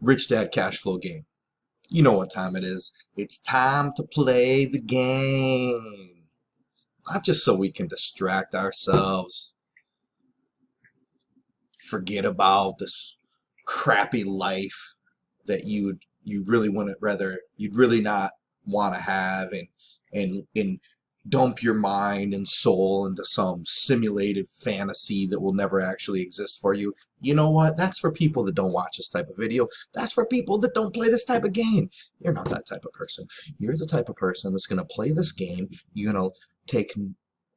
Rich Dad Cashflow game. You know what time it is. It's time to play the game. Not just so we can distract ourselves, forget about this crappy life that you really wouldn't rather you'd really not want to have, and dump your mind and soul into some simulated fantasy that will never actually exist for you. You know what? That's for people that don't watch this type of video. That's for people that don't play this type of game. You're not that type of person. You're the type of person that's going to play this game. You're going to take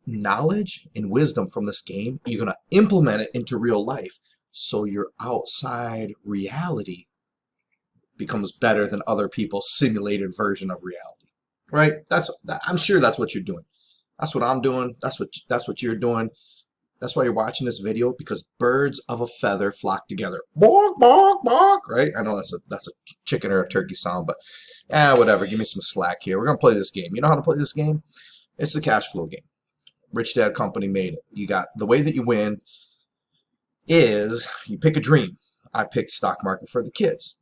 knowledge and wisdom from this game. You're going to implement it into real life, so your outside reality becomes better than other people's simulated version of reality. Right? I'm sure that's what you're doing. That's what I'm doing. That's what you're doing. That's why you're watching this video, because birds of a feather flock together. Bark, bark, bark. Right? I know that's a chicken or a turkey sound, but whatever. Give me some slack here. We're gonna play this game. You know how to play this game? It's the cash flow game. Rich Dad Company made it. You got the way that you win is you pick a dream. I picked stock market for the kids.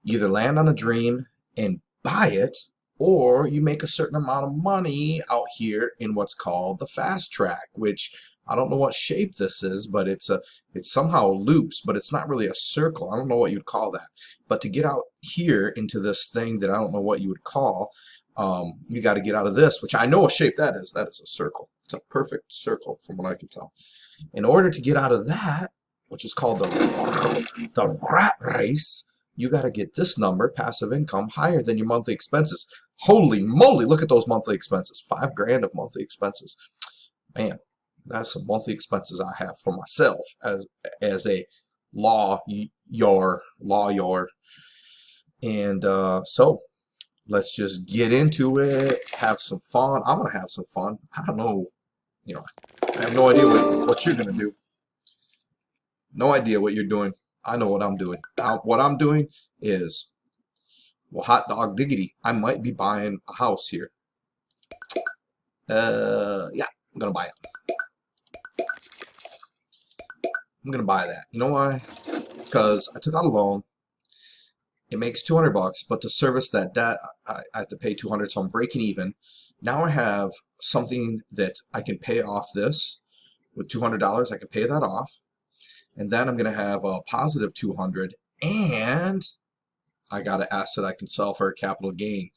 You either land on a dream and buy it, or you make a certain amount of money out here in what's called the fast track, which I don't know what shape this is, but it somehow loops, but it's not really a circle. I don't know what you'd call that. But to get out here into this thing that I don't know what you would call, you got to get out of this, which I know what shape that is. That is a circle. It's a perfect circle from what I can tell. In order to get out of that, which is called the rat race, you got to get this number, passive income, higher than your monthly expenses. Holy moly, look at those monthly expenses. $5,000 of monthly expenses. Man, that's some monthly expenses I have for myself as a lawyer. And so let's just get into it, have some fun. I'm going to have some fun. I don't know, I have no idea what you're going to do. No idea what you're doing. I know what I'm doing. What I'm doing is, well, hot dog diggity, I might be buying a house here. Yeah, I'm going to buy it. I'm going to buy that. You know why? Because I took out a loan. It makes $200, but to service that debt, I have to pay $200, so I'm breaking even. Now I have something that I can pay off this with $200. I can pay that off. And then I'm going to have a positive 200, and I got an asset I can sell for a capital gain.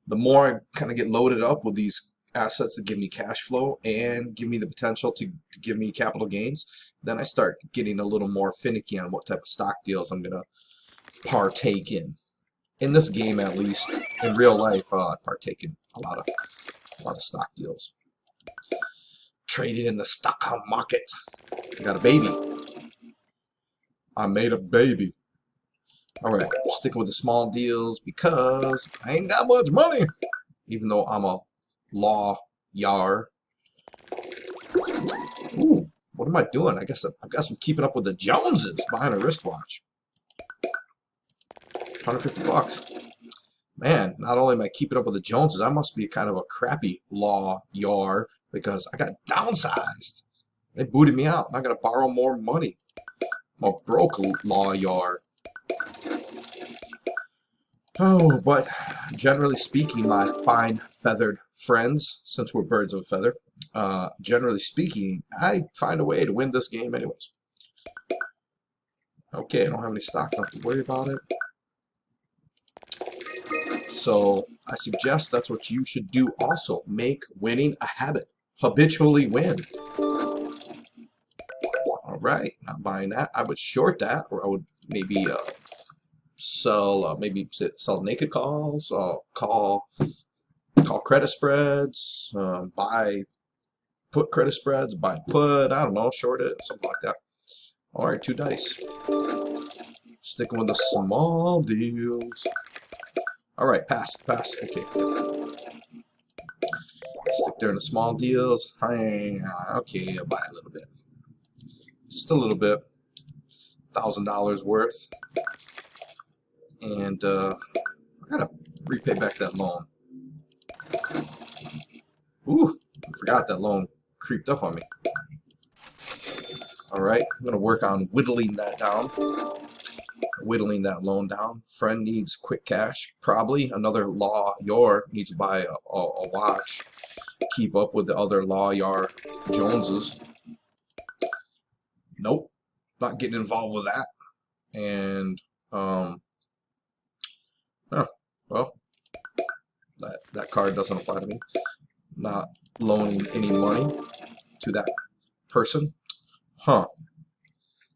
The more I kind of get loaded up with these assets that give me cash flow and give me the potential to give me capital gains, then I start getting a little more finicky on what type of stock deals I'm going to partake in. In this game, at least, in real life, I partake in a lot of stock deals. Traded in the stock market. I got a baby. I made a baby. Alright, sticking with the small deals because I ain't got much money. Even though I'm a lawyer. Ooh, what am I doing? I guess I'm keeping up with the Joneses buying a wristwatch. $150. Man, not only am I keeping up with the Joneses, I must be kind of a crappy lawyer because I got downsized. They booted me out. I got to borrow more money. I'm a broke lawyer. Oh, but generally speaking, my fine feathered friends, since we're birds of a feather, generally speaking, I find a way to win this game anyways. Okay, I don't have any stock, not to worry about it. So I suggest that's what you should do also. Make winning a habit. Habitually win. Alright, not buying that. I would short that, or I would maybe sell naked calls, call credit spreads, buy put credit spreads, buy put, I don't know, short it, something like that. Alright, 2 dice. Sticking with the small deals. Alright, pass. Okay. Stick there in the small deals. Okay, I'll buy a little bit. Just a little bit. $1,000 worth. And I gotta repay back that loan. Ooh, I forgot that loan creeped up on me. Alright, I'm gonna work on whittling that down. whittling that loan down. Friend needs quick cash. Probably another lawyer needs to buy a watch. Keep up with the other lawyer Joneses. Nope, not getting involved with that. And oh, well, that card doesn't apply to me. Not loaning any money to that person. Huh.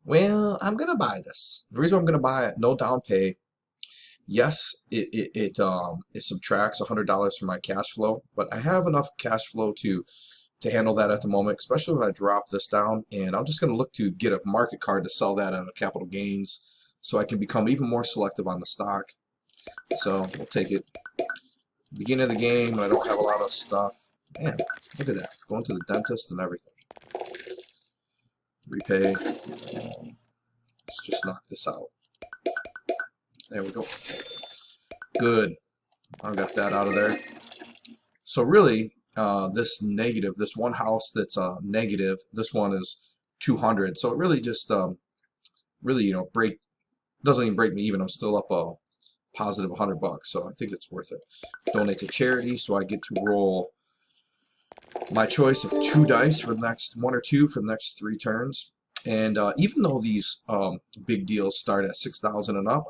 Well, I'm gonna buy this. The reason I'm gonna buy it, no down pay. Yes, it subtracts $100 from my cash flow, but I have enough cash flow to handle that at the moment, especially when I drop this down. And I'm just gonna look to get a market card to sell that at a capital gains, so I can become even more selective on the stock. So we'll take it. Beginning of the game, when I don't have a lot of stuff. Man, look at that. Going to the dentist and everything. Repay. Let's just knock this out. There we go. Good. I got that out of there. So really, this negative, this one house that's negative, this one is 200. So it really just, really, doesn't even break me even. I'm still up a positive $100. So I think it's worth it. Donate to charity, so I get to roll my choice of 2 dice for the next 1 or 2 for the next 3 turns. And even though these big deals start at 6,000 and up,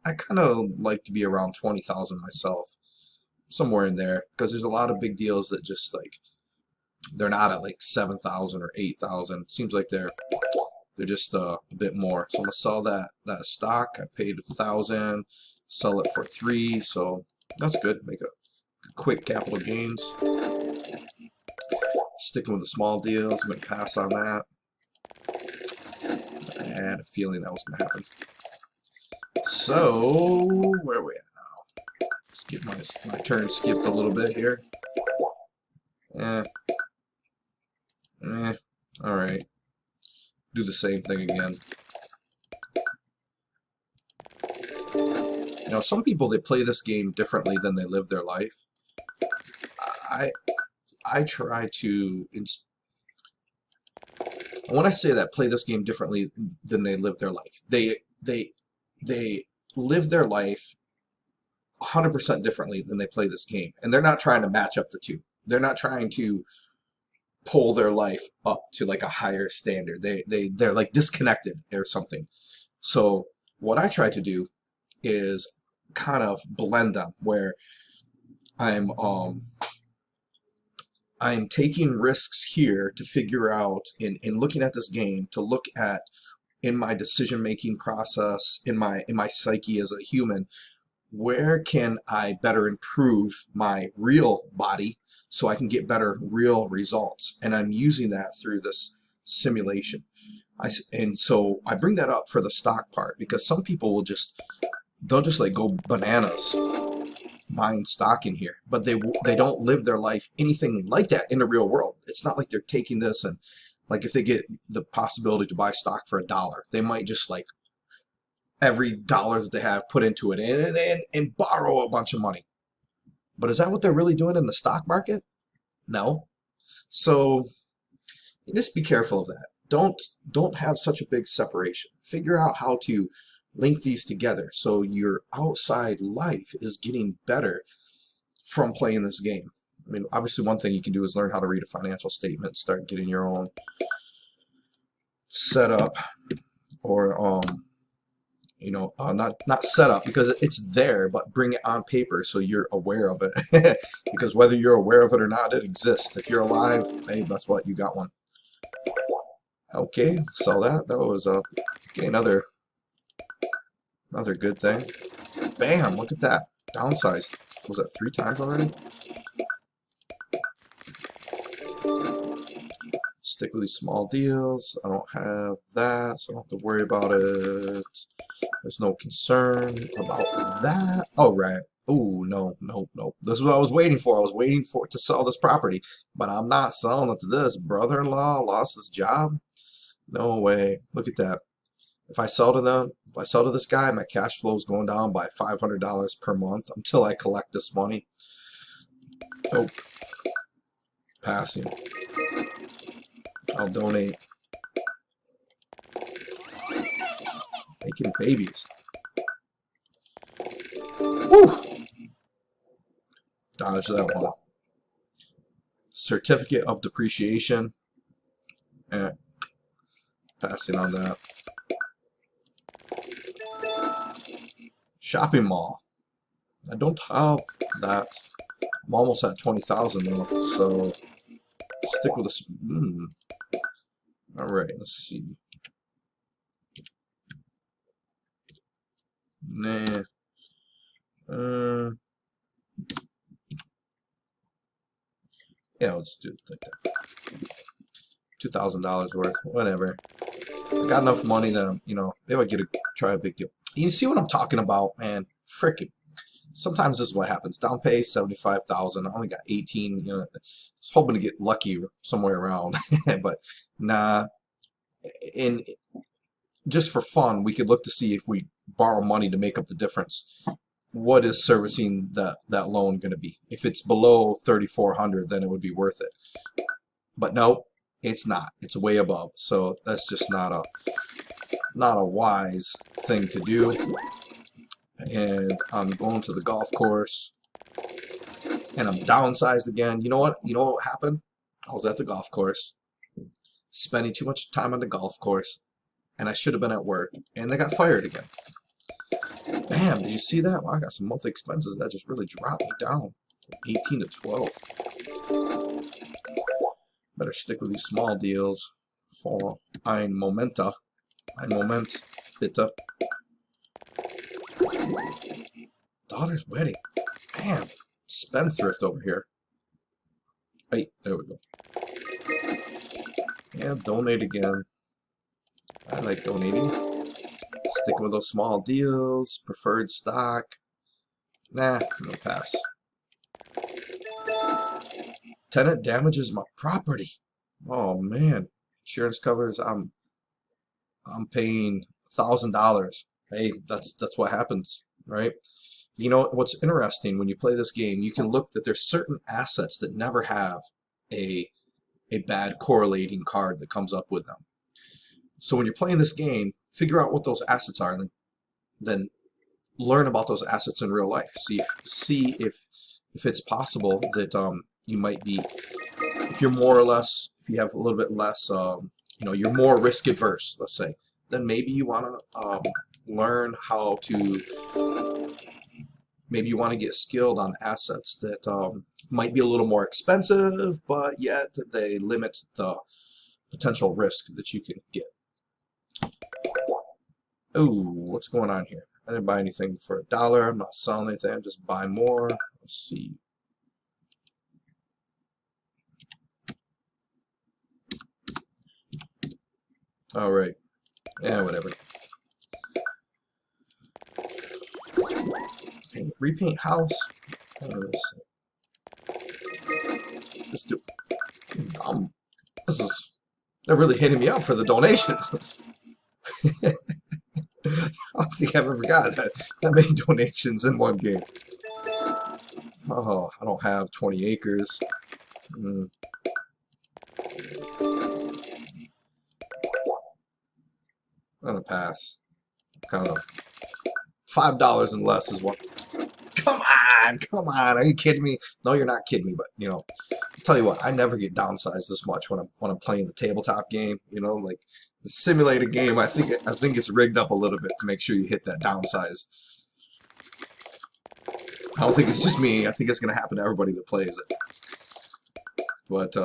I kind of like to be around 20,000 myself, somewhere in there, because there's a lot of big deals that just like they're not at like 7,000 or 8,000. Seems like they're just a bit more. So I'm gonna sell that stock. I paid 1,000, sell it for 3, so that's good. Make a quick capital gains. Sticking with the small deals. I'm gonna pass on that. I had a feeling that was going to happen. So, where are we at now? Let's get my turn skipped a little bit here. Alright. Do the same thing again. You know, some people, they play this game differently than they live their life. I try to... When I say that, play this game differently than they live their life, they live their life 100% differently than they play this game, and they're not trying to match up the two. They're not trying to pull their life up to like a higher standard. They're like disconnected or something. So what I try to do is kind of blend them, where I'm taking risks here to figure out, in looking at this game, to look at in my decision-making process, in my psyche as a human, where can I better improve my real body so I can get better real results. And I'm using that through this simulation. And so I bring that up for the stock part, because some people they'll just like go bananas buying stock in here, but they don't live their life anything like that in the real world. It's not like they're taking this and, like, if they get the possibility to buy stock for $1, they might just like every dollar that they have put into it and borrow a bunch of money. But is that what they're really doing in the stock market? No. So just be careful of that. Don't have such a big separation. Figure out how to link these together so your outside life is getting better from playing this game. I mean, obviously one thing you can do is learn how to read a financial statement, start getting your own setup, or not setup, because it's there, but bring it on paper so you're aware of it. Because whether you're aware of it or not, it exists. If you're alive, hey, that's what, you got one. Okay, so that was okay, another good thing. Bam, look at that. Downsized. Was that 3 times already? Stick with these small deals. I don't have that, so I don't have to worry about it. There's no concern about that. Oh, right. Oh, no. This is what I was waiting for. I was waiting for it to sell this property, but I'm not selling it to this. Brother-in-law lost his job? No way. Look at that. If I sell to this guy, my cash flow is going down by $500 per month until I collect this money. Oh, passing. I'll donate. Making babies. Woo! Dodge that one. Certificate of depreciation. Passing on that. Shopping mall. I don't have that. I'm almost at 20,000 though, so stick with this. All right, let's see. Nah. Yeah, let's do it like that. $2,000 worth, whatever. I got enough money that I'm, maybe I get to try a big deal. You see what I'm talking about, man? Frickin'. Sometimes this is what happens. Down pay 75,000. I only got 18. I was hoping to get lucky somewhere around, but nah. And just for fun, we could look to see if we borrow money to make up the difference. What is servicing that loan going to be? If it's below 3,400, then it would be worth it. But no, it's not. It's way above. So that's just not a wise thing to do. And I'm going to the golf course, and I'm downsized again. You know what? You know what happened? I was at the golf course, spending too much time on the golf course, and I should have been at work, and they got fired again. Bam! Did you see that? Wow, I got some monthly expenses that just really dropped me down, 18 to 12. Better stick with these small deals for ein Moment, bitte. Daughter's wedding. Man, spendthrift over here. Hey, there we go. Yeah, donate again. I like donating. Stick with those small deals. Preferred stock. Nah, no pass. Tenant damages my property. Oh man, insurance covers. I'm paying $1,000. Hey, that's what happens, right? You know what's interesting when you play this game? You can look that there's certain assets that never have a bad correlating card that comes up with them. So when you're playing this game, figure out what those assets are, and then learn about those assets in real life. See if it's possible that you might be, if you're more or less, if you have a little bit less, you're more risk adverse, let's say, then maybe you want to learn how to, maybe you want to get skilled on assets that might be a little more expensive, but yet they limit the potential risk that you can get. Oh, what's going on here? I didn't buy anything for $1. I'm not selling anything. I'm just buying more. Let's see. All right. Yeah, whatever. Repaint house. Let's do. They're really hitting me up for the donations. I don't think I've ever got that many donations in one game. Oh, I don't have 20 acres. I'm gonna pass. Kind of $5 and less is what. Come on! Are you kidding me? No, you're not kidding me. But I'll tell you what, I never get downsized this much when I'm playing the tabletop game. Like the simulated game, I think it's rigged up a little bit to make sure you hit that downsize. I don't think it's just me. I think it's gonna happen to everybody that plays it. But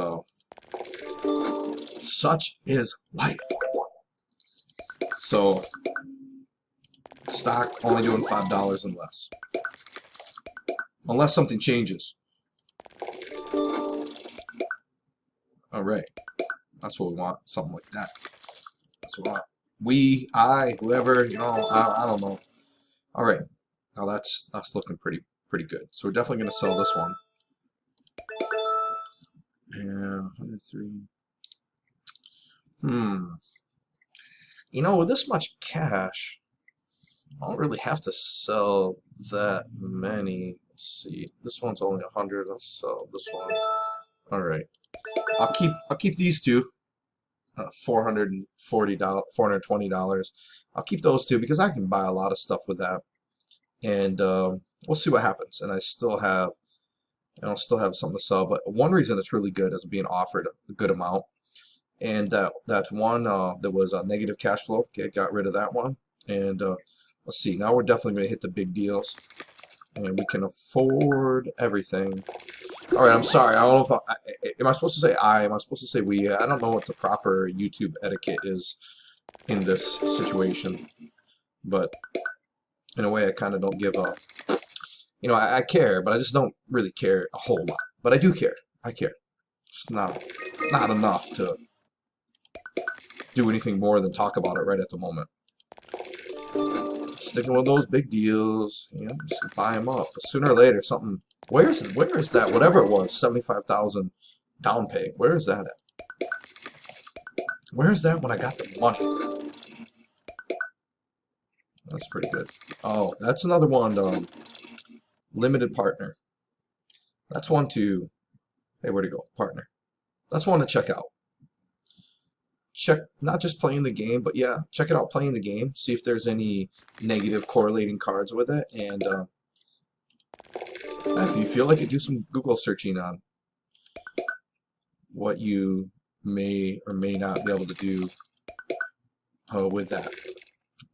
such is life. So stock only doing $5 and less. Unless something changes. All right. That's what we want. Something like that. That's what we want. Whoever, I don't know. All right. Now that's looking pretty good. So we're definitely going to sell this one. Yeah, 103. With this much cash, I don't really have to sell that many. Let's see. This one's only 100. I'll sell this one. All right. I'll keep these two. $440, $420. I'll keep those two because I can buy a lot of stuff with that. And we'll see what happens. And I'll still have something to sell. But one reason it's really good is being offered a good amount. And that one that was negative cash flow, okay, got rid of that one. And let's see, now we're definitely going to hit the big deals, and we can afford everything. All right, I'm sorry. I don't know if am I supposed to say I? Am I supposed to say we? I don't know what the proper YouTube etiquette is in this situation, but in a way, I kind of don't give a. I care, but I just don't really care a whole lot. But I do care. I care. Just not enough to do anything more than talk about it right at the moment. Sticking with those big deals, just buy them up. But sooner or later, something. Where is that? Whatever it was, 75,000 down pay. Where is that at? Where's that when I got the money? That's pretty good. Oh, that's another one. Limited partner. That's one to. Hey, where'd it go? Partner. That's one to check out. Check not just playing the game, but yeah, check it out playing the game. See if there's any negative correlating cards with it, and if you feel like it, do some Google searching on what you may or may not be able to do with that,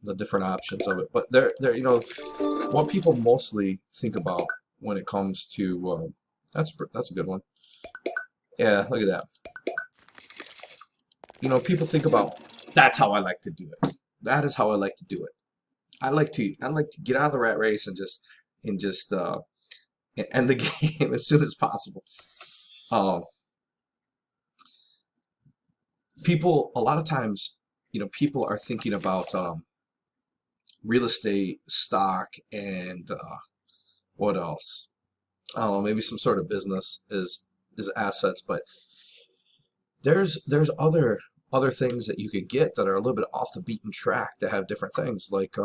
the different options of it. But there, what people mostly think about when it comes to that's a good one. Yeah, look at that. People think about, that's how I like to do it. That is how I like to do it. I like to get out of the rat race and just end the game as soon as possible. People, a lot of times, people are thinking about real estate, stock, and what else? I don't know, maybe some sort of business is assets, but there's other things that you could get that are a little bit off the beaten track that have different things, like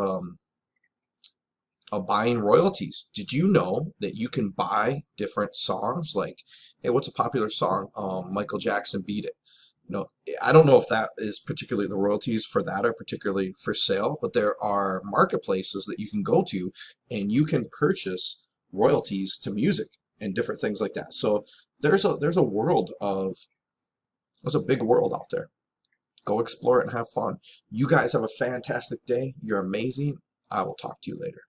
buying royalties. Did you know that you can buy different songs? Like, hey, what's a popular song? Michael Jackson, Beat It. I don't know if that is particularly the royalties for that are particularly for sale, but there are marketplaces that you can go to and you can purchase royalties to music and different things like that. So there's a big world out there. Go explore it and have fun. You guys have a fantastic day. You're amazing. I will talk to you later.